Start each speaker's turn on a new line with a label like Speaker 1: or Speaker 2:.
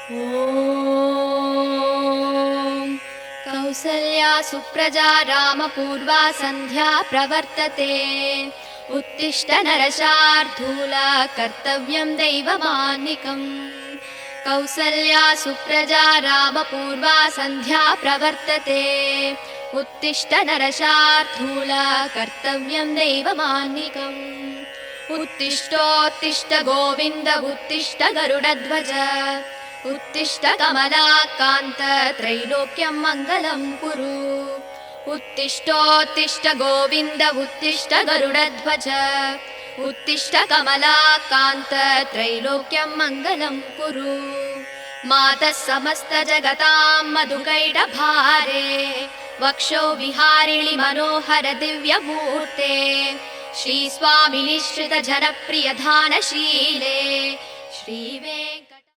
Speaker 1: ॐ कौसल्या सुप्रजा रामपूर्वा सन्ध्या प्रवर्तते। उत्तिष्ठ नरशार्दूल कर्तव्यं दैवमान्निकम्। कौसल्या सुप्रजा रामपूर्वा सन्ध्या प्रवर्तते। उत्तिष्ठ नरशार्दूल कर्तव्यं दैवमान्निकम्। उत्तिष्ठोत्तिष्ठ गोविन्द उत्तिष्ठ गरुडध्वज। उत्तिष्ठ कमलाकान्त त्रैलोक्यं मङ्गलं कुरु। उत्तिष्ठोत्तिष्ठ गोविन्द उत्तिष्ठ गरुडध्वज। उत्तिष्ठ कमलाकान्त त्रैलोक्यं मङ्गलं कुरु। मातः समस्त जगतां मधुकैटभारे वक्षो विहारिणि मनोहर दिव्यमूर्ते। श्रीस्वामिनि श्रित जनप्रिय धानशीले श्रीवेङ्कटेश।